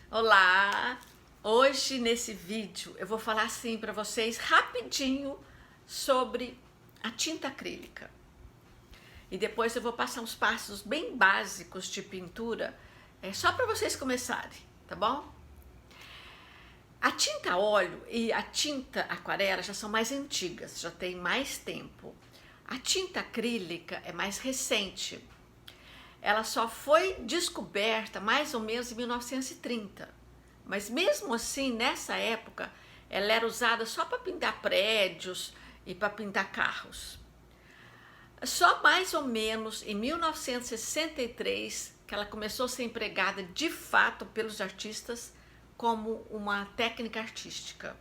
Olá! Hoje nesse vídeo eu vou falar assim para vocês rapidinho sobre a tinta acrílica. E depois eu vou passar uns passos bem básicos de pintura, só para vocês começarem, tá bom? A tinta a óleo e a tinta aquarela já são mais antigas, já tem mais tempo. A tinta acrílica é mais recente. Ela só foi descoberta mais ou menos em 1930. Mas mesmo assim, nessa época, ela era usada só para pintar prédios e para pintar carros. Só mais ou menos em 1963 que ela começou a ser empregada de fato pelos artistas como uma técnica artística.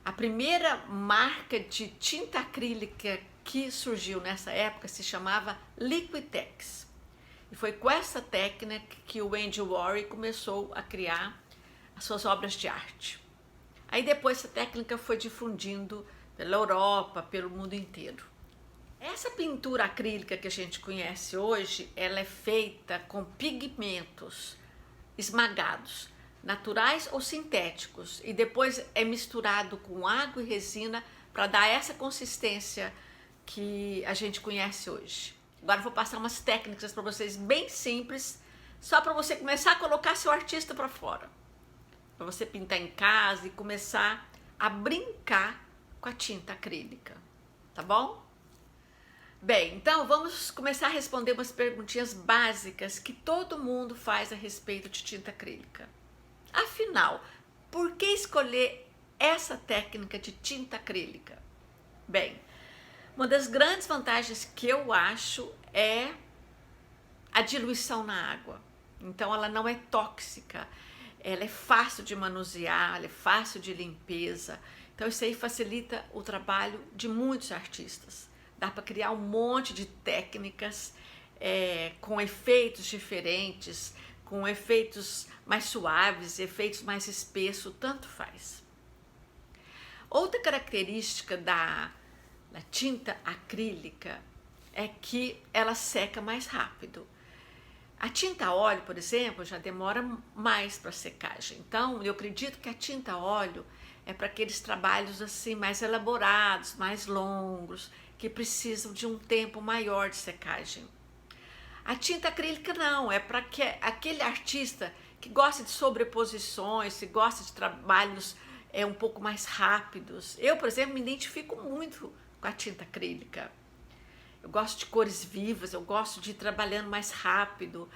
A primeira marca de tinta acrílica que surgiu nessa época se chamava Liquitex. E foi com essa técnica que o Andy Warhol começou a criar as suas obras de arte. Aí depois essa técnica foi difundindo pela Europa, pelo mundo inteiro. Essa pintura acrílica que a gente conhece hoje, ela é feita com pigmentos esmagados, naturais ou sintéticos, e depois é misturado com água e resina para dar essa consistência que a gente conhece hoje. Agora eu vou passar umas técnicas para vocês bem simples, só para você começar a colocar seu artista para fora. Para você pintar em casa e começar a brincar com a tinta acrílica, tá bom? Bem, então vamos começar a responder umas perguntinhas básicas que todo mundo faz a respeito de tinta acrílica. Afinal, por que escolher essa técnica de tinta acrílica? Bem, uma das grandes vantagens que eu acho é a diluição na água. Então ela não é tóxica, ela é fácil de manusear, ela é fácil de limpeza. Então isso aí facilita o trabalho de muitos artistas. Dá para criar um monte de técnicas com efeitos diferentes, com efeitos mais suaves, efeitos mais espessos, tanto faz. Outra característica da tinta acrílica é que ela seca mais rápido. A tinta a óleo, por exemplo, já demora mais para secagem. Então, eu acredito que a tinta a óleo é para aqueles trabalhos assim mais elaborados, mais longos, que precisam de um tempo maior de secagem. A tinta acrílica não, é para aquele artista que gosta de sobreposições, que gosta de trabalhos um pouco mais rápidos. Eu, por exemplo, me identifico muito com a tinta acrílica. Eu gosto de cores vivas, eu gosto de ir trabalhando mais rápido.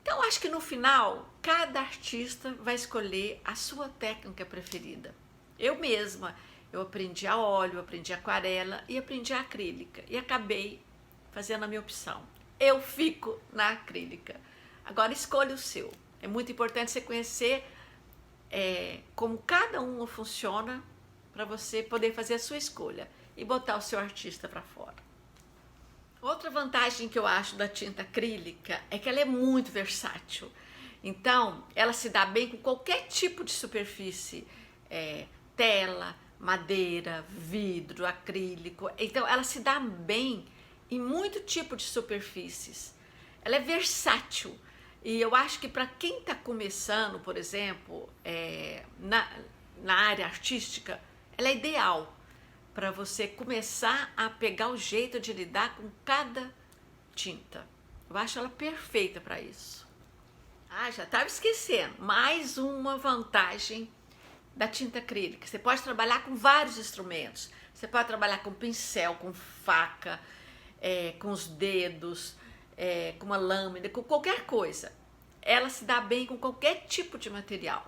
Então, acho que no final, cada artista vai escolher a sua técnica preferida. Eu mesma, eu aprendi a óleo, aprendi a aquarela e aprendi a acrílica. E acabei fazendo a minha opção. Eu fico na acrílica. Agora, escolha o seu. É muito importante você conhecer como cada uma funciona para você poder fazer a sua escolha e botar o seu artista para fora. Outra vantagem que eu acho da tinta acrílica é que ela é muito versátil. Então, ela se dá bem com qualquer tipo de superfície, tela, madeira, vidro, acrílico. Então, ela se dá bem em muito tipo de superfícies. Ela é versátil. E eu acho que para quem está começando, por exemplo, na área artística, ela é ideal para você começar a pegar o jeito de lidar com cada tinta. Eu acho ela perfeita para isso. Ah, já estava esquecendo. Mais uma vantagem da tinta acrílica. Você pode trabalhar com vários instrumentos. Você pode trabalhar com pincel, com faca, com os dedos, com uma lâmina, com qualquer coisa. Ela se dá bem com qualquer tipo de material.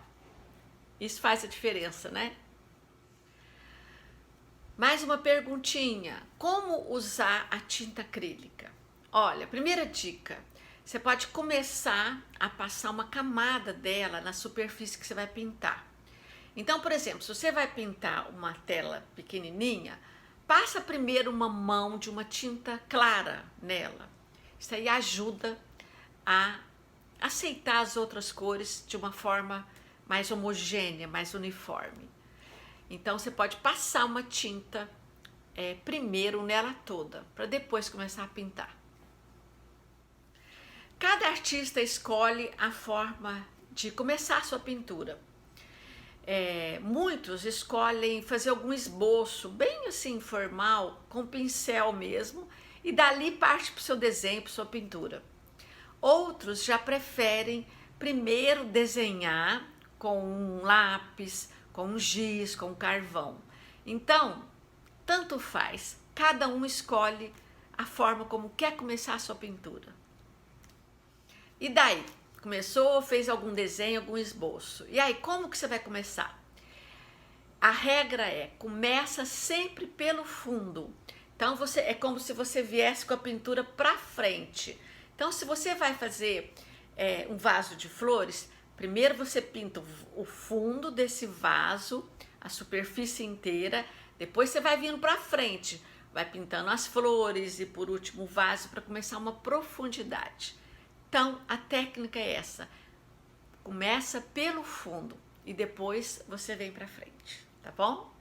Isso faz a diferença, né? Mais uma perguntinha: como usar a tinta acrílica? Olha, primeira dica: você pode começar a passar uma camada dela na superfície que você vai pintar. Então, por exemplo, se você vai pintar uma tela pequenininha, passa primeiro uma mão de uma tinta clara nela. Isso aí ajuda a aceitar as outras cores de uma forma mais homogênea, mais uniforme. Então você pode passar uma tinta primeiro nela toda, para depois começar a pintar. Cada artista escolhe a forma de começar a sua pintura. Muitos escolhem fazer algum esboço bem assim informal, com pincel mesmo, e dali parte para o seu desenho, para sua pintura. Outros já preferem primeiro desenhar com um lápis, com um giz, com um carvão. Então, tanto faz, cada um escolhe a forma como quer começar a sua pintura. E daí? Começou, fez algum desenho, algum esboço. E aí, como que você vai começar? A regra começa sempre pelo fundo. Então, é como se você viesse com a pintura para frente. Então, se você vai fazer um vaso de flores, primeiro você pinta o fundo desse vaso, a superfície inteira, depois você vai vindo para frente, vai pintando as flores e por último o vaso para começar uma profundidade. Então, a técnica é essa, começa pelo fundo e depois você vem para frente, tá bom?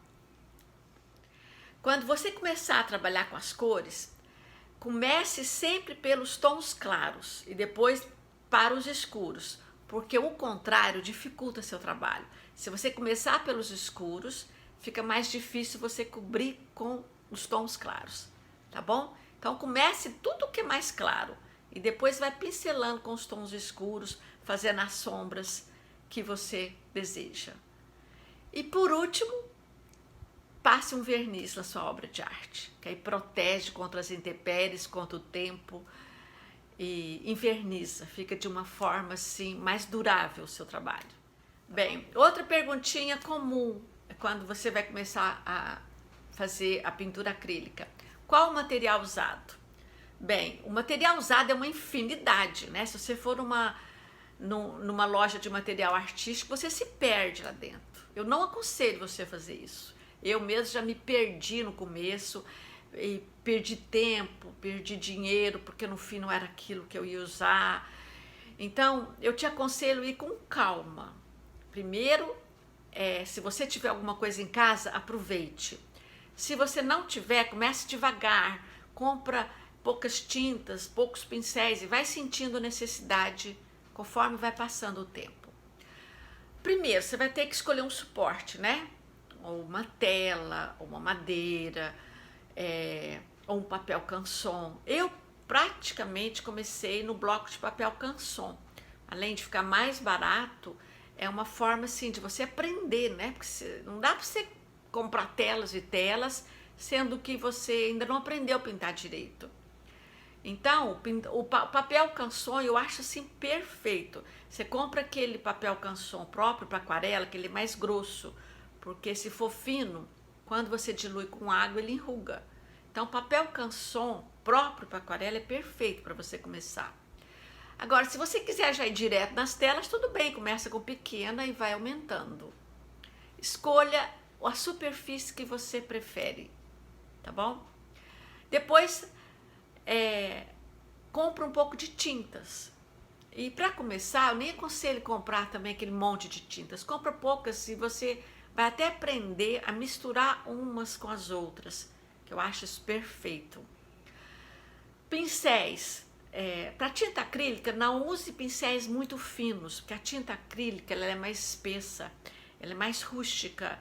Quando você começar a trabalhar com as cores, comece sempre pelos tons claros e depois para os escuros, porque o contrário dificulta seu trabalho. Se você começar pelos escuros, fica mais difícil você cobrir com os tons claros, tá bom? Então comece tudo que é mais claro e depois vai pincelando com os tons escuros, fazendo as sombras que você deseja. E por último, passe um verniz na sua obra de arte, que aí protege contra as intempéries, contra o tempo e inverniza, fica de uma forma assim mais durável o seu trabalho. Bem, outra perguntinha comum é quando você vai começar a fazer a pintura acrílica. Qual o material usado? Bem, o material usado é uma infinidade, né? Se você for numa loja de material artístico, você se perde lá dentro. Eu não aconselho você a fazer isso. Eu mesmo já me perdi no começo, e perdi tempo, perdi dinheiro, porque no fim não era aquilo que eu ia usar. Então, eu te aconselho a ir com calma. Primeiro, se você tiver alguma coisa em casa, aproveite. Se você não tiver, comece devagar, compra poucas tintas, poucos pincéis e vai sentindo necessidade conforme vai passando o tempo. Primeiro, você vai ter que escolher um suporte, né? Ou uma tela, ou uma madeira, ou um papel canson. Eu praticamente comecei no bloco de papel canson. Além de ficar mais barato, é uma forma assim de você aprender, né? Porque não dá para você comprar telas e telas, sendo que você ainda não aprendeu a pintar direito. Então, o papel canson eu acho assim perfeito. Você compra aquele papel canson próprio para aquarela, que ele é mais grosso, porque se for fino, quando você dilui com água, ele enruga. Então, papel canson próprio para aquarela é perfeito para você começar. Agora, se você quiser já ir direto nas telas, tudo bem, começa com pequena e vai aumentando. Escolha a superfície que você prefere, tá bom? Depois, compra um pouco de tintas. E para começar, eu nem aconselho comprar também aquele monte de tintas. Compra poucas e você vai até aprender a misturar umas com as outras, que eu acho isso perfeito. Pincéis. Para tinta acrílica, não use pincéis muito finos, porque a tinta acrílica ela é mais espessa, ela é mais rústica.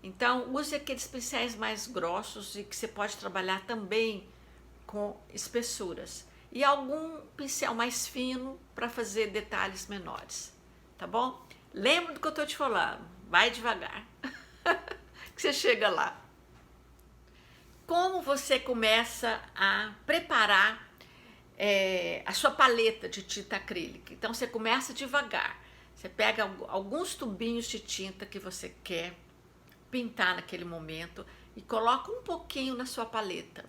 Então, use aqueles pincéis mais grossos e que você pode trabalhar também com espessuras. E algum pincel mais fino para fazer detalhes menores, tá bom? Lembra do que eu estou te falando, vai devagar, que você chega lá. Como você começa a preparar a sua paleta de tinta acrílica? Então, você começa devagar. Você pega alguns tubinhos de tinta que você quer pintar naquele momento e coloca um pouquinho na sua paleta.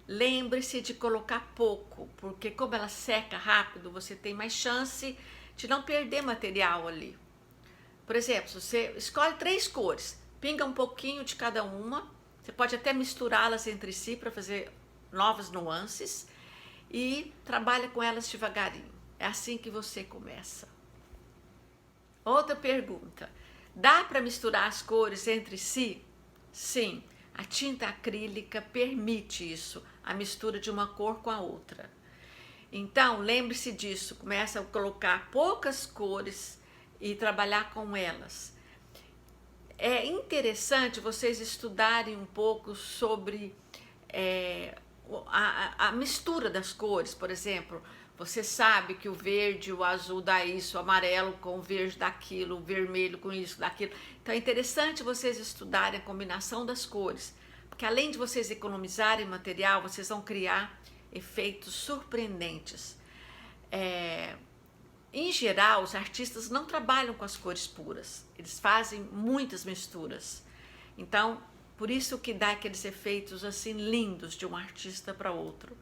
Lembre-se de colocar pouco, porque como ela seca rápido, você tem mais chance de não perder material ali. Por exemplo, se você escolhe 3 cores, pinga um pouquinho de cada uma, você pode até misturá-las entre si para fazer novas nuances e trabalha com elas devagarinho. É assim que você começa. Outra pergunta: dá para misturar as cores entre si? Sim, a tinta acrílica permite isso, a mistura de uma cor com a outra. Então, lembre-se disso, começa a colocar poucas cores e trabalhar com elas. É interessante vocês estudarem um pouco sobre a mistura das cores. Por exemplo, você sabe que o verde, o azul dá isso, o amarelo com o verde dá aquilo, o vermelho com isso, daquilo. Então é interessante vocês estudarem a combinação das cores, porque além de vocês economizarem material, vocês vão criar efeitos surpreendentes. Em geral, os artistas não trabalham com as cores puras, eles fazem muitas misturas. Então, por isso que dá aqueles efeitos assim lindos de um artista para outro.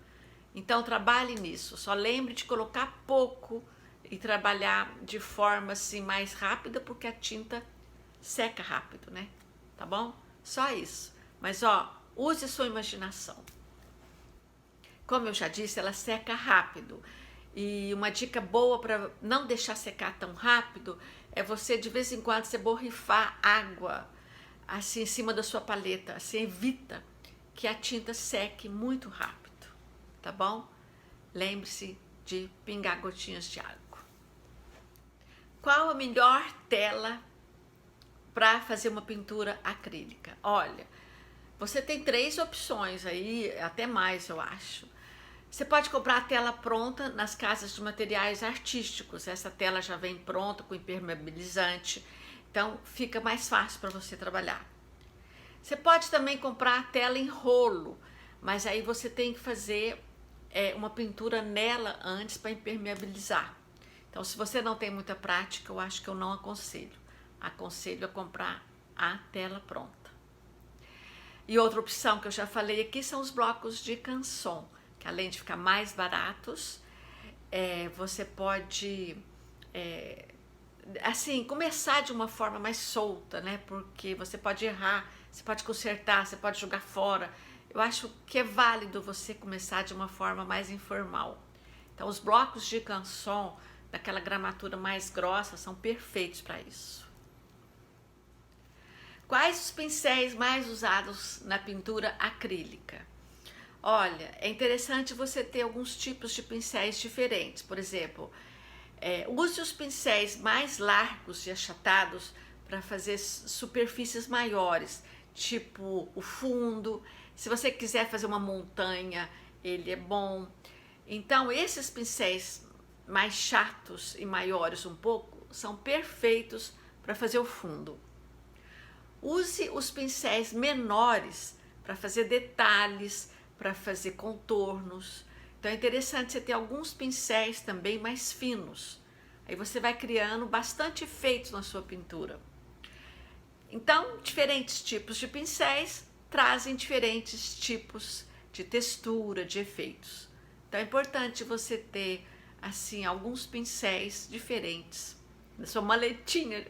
Então, trabalhe nisso, só lembre de colocar pouco e trabalhar de forma assim mais rápida, porque a tinta seca rápido, né? Tá bom? Só isso. Mas use sua imaginação. Como eu já disse, ela seca rápido. E uma dica boa para não deixar secar tão rápido é você de vez em quando você borrifar água assim em cima da sua paleta, assim evita que a tinta seque muito rápido, tá bom? Lembre-se de pingar gotinhas de água. Qual a melhor tela para fazer uma pintura acrílica? Olha, você tem 3 opções aí, até mais eu acho. Você pode comprar a tela pronta nas casas de materiais artísticos. Essa tela já vem pronta com impermeabilizante, então fica mais fácil para você trabalhar. Você pode também comprar a tela em rolo, mas aí você tem que fazer uma pintura nela antes para impermeabilizar. Então, se você não tem muita prática, eu acho que eu não aconselho. Aconselho a comprar a tela pronta. E outra opção que eu já falei aqui são os blocos de canson, que além de ficar mais baratos, você pode assim começar de uma forma mais solta, né? Porque você pode errar, você pode consertar, você pode jogar fora. Eu acho que é válido você começar de uma forma mais informal. Então, os blocos de canson daquela gramatura mais grossa são perfeitos para isso. Quais os pincéis mais usados na pintura acrílica? Olha, é interessante você ter alguns tipos de pincéis diferentes. Por exemplo, use os pincéis mais largos e achatados para fazer superfícies maiores, tipo o fundo. Se você quiser fazer uma montanha, ele é bom. Então, esses pincéis mais chatos e maiores um pouco são perfeitos para fazer o fundo. Use os pincéis menores para fazer detalhes, para fazer contornos. Então é interessante você ter alguns pincéis também mais finos. Aí você vai criando bastante efeitos na sua pintura. Então, diferentes tipos de pincéis trazem diferentes tipos de textura, de efeitos. Então é importante você ter assim alguns pincéis diferentes na sua maletinha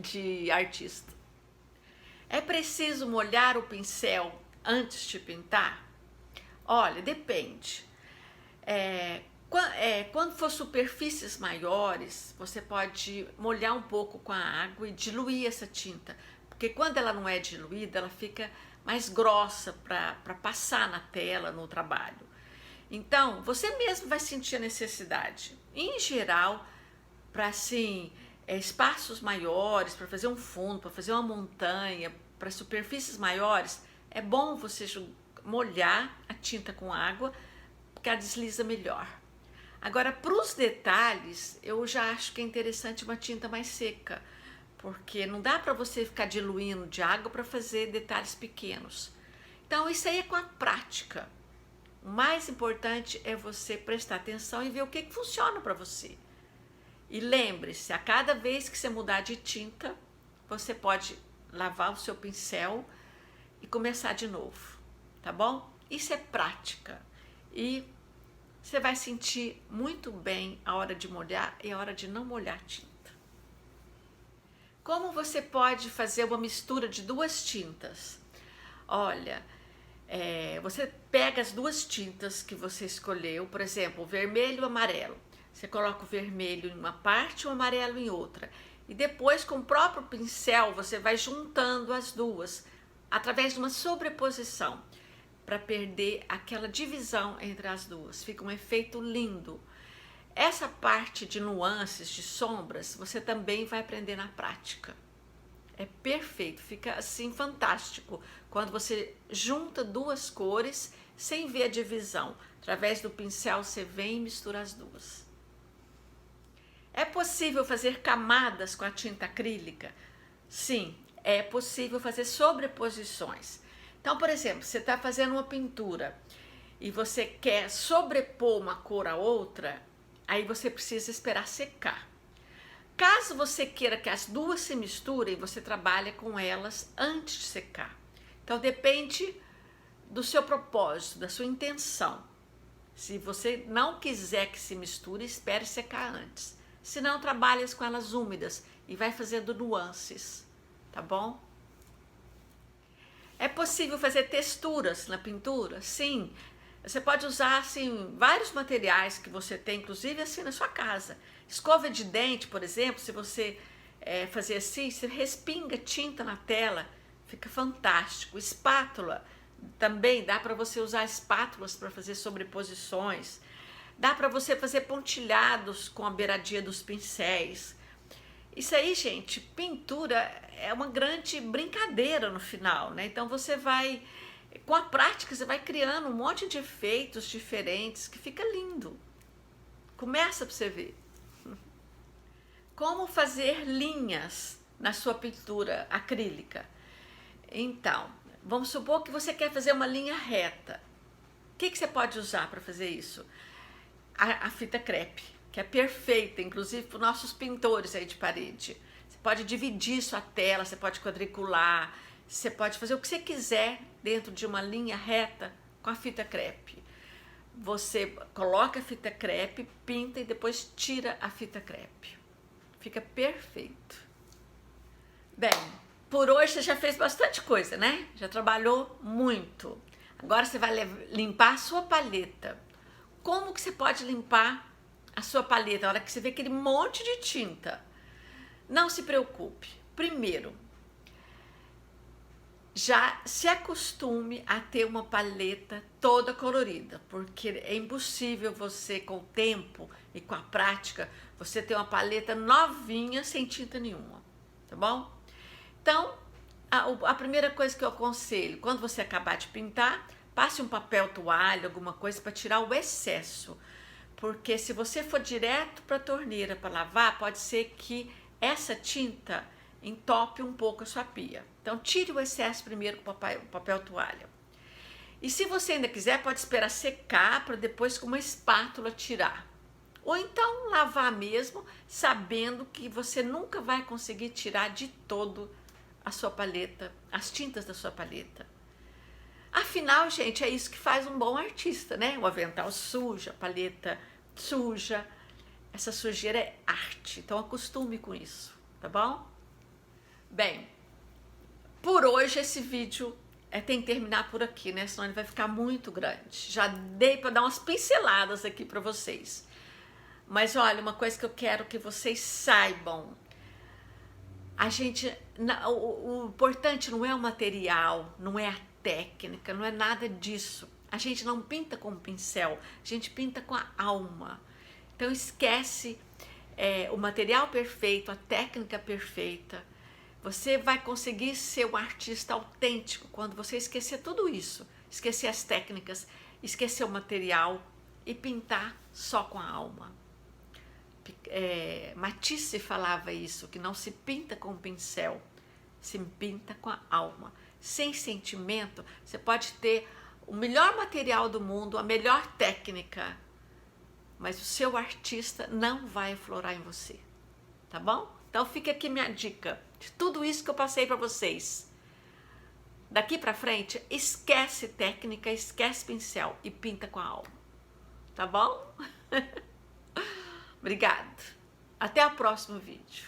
de artista. É preciso molhar o pincel antes de pintar? Olha, depende. Quando for superfícies maiores, você pode molhar um pouco com a água e diluir essa tinta. Porque quando ela não é diluída, ela fica mais grossa para passar na tela, no trabalho. Então, você mesmo vai sentir a necessidade. Em geral, para assim, espaços maiores, para fazer um fundo, para fazer uma montanha, para superfícies maiores, é bom você molhar a tinta com água, porque ela desliza melhor. Agora, para os detalhes, eu já acho que é interessante uma tinta mais seca, porque não dá para você ficar diluindo de água para fazer detalhes pequenos. Então, isso aí é com a prática. O mais importante é você prestar atenção e ver o que funciona para você. E lembre-se, a cada vez que você mudar de tinta, você pode lavar o seu pincel e começar de novo, tá bom? Isso é prática e você vai sentir muito bem a hora de molhar e a hora de não molhar tinta. Como você pode fazer uma mistura de 2 tintas? Olha, você pega as 2 tintas que você escolheu, por exemplo, o vermelho e o amarelo. Você coloca o vermelho em uma parte e o amarelo em outra. E depois, com o próprio pincel, você vai juntando as duas, através de uma sobreposição, para perder aquela divisão entre as duas. Fica um efeito lindo. essa parte de nuances, de sombras, você também vai aprender na prática. É perfeito, fica assim fantástico quando você junta duas cores sem ver a divisão. Através do pincel você vem e mistura as duas. É possível fazer camadas com a tinta acrílica? Sim, é possível fazer sobreposições. Então, por exemplo, você está fazendo uma pintura e você quer sobrepor uma cor a outra, aí você precisa esperar secar. Caso você queira que as duas se misturem, você trabalha com elas antes de secar. Então depende do seu propósito, da sua intenção. Se você não quiser que se misture, espere secar antes. Se não, trabalhe com elas úmidas e vai fazendo nuances, tá bom? É possível fazer texturas na pintura? Sim. Você pode usar assim, vários materiais que você tem, inclusive assim na sua casa. Escova de dente, por exemplo, se você fazer assim, você respinga tinta na tela, fica fantástico. Espátula, também dá para você usar espátulas para fazer sobreposições. Dá para você fazer pontilhados com a beiradinha dos pincéis. Isso aí, gente, pintura é uma grande brincadeira no final, né? Então você vai, com a prática, você vai criando um monte de efeitos diferentes que fica lindo. Começa para você ver. Como fazer linhas na sua pintura acrílica? Então, vamos supor que você quer fazer uma linha reta. O que você pode usar para fazer isso? A fita crepe, que é perfeita, inclusive para os nossos pintores aí de parede. Você pode dividir sua tela, você pode quadricular, você pode fazer o que você quiser dentro de uma linha reta com a fita crepe. Você coloca a fita crepe, pinta e depois tira a fita crepe. Fica perfeito. Bem, por hoje você já fez bastante coisa, né? Já trabalhou muito. Agora você vai limpar a sua paleta. Como que você pode limpar a sua paleta na hora que você vê aquele monte de tinta? Não se preocupe. Primeiro, já se acostume a ter uma paleta toda colorida, porque é impossível você, com o tempo e com a prática, você ter uma paleta novinha sem tinta nenhuma, tá bom? Então, a primeira coisa que eu aconselho, quando você acabar de pintar, passe um papel toalha, alguma coisa para tirar o excesso, porque se você for direto para a torneira para lavar, pode ser que essa tinta entope um pouco a sua pia. Então tire o excesso primeiro com papel toalha. E se você ainda quiser, pode esperar secar para depois com uma espátula tirar. Ou então lavar mesmo, sabendo que você nunca vai conseguir tirar de todo a sua paleta, as tintas da sua paleta. Afinal, gente, é isso que faz um bom artista, né? O avental sujo, a paleta suja. Essa sujeira é arte, então acostume com isso, tá bom? Bem, por hoje esse vídeo tem que terminar por aqui, né? Senão ele vai ficar muito grande. Já dei para dar umas pinceladas aqui para vocês. Mas olha, uma coisa que eu quero que vocês saibam. O importante não é o material, não é a técnica, não é nada disso. A gente não pinta com pincel, a gente pinta com a alma. Então esquece o material perfeito, a técnica perfeita. Você vai conseguir ser um artista autêntico quando você esquecer tudo isso, esquecer as técnicas, esquecer o material e pintar só com a alma. Matisse falava isso, que não se pinta com pincel, se pinta com a alma. Sem sentimento, você pode ter o melhor material do mundo, a melhor técnica, mas o seu artista não vai aflorar em você, tá bom? Então fica aqui minha dica de tudo isso que eu passei para vocês. Daqui para frente, esquece técnica, esquece pincel e pinta com a alma, tá bom? Obrigada. Até o próximo vídeo.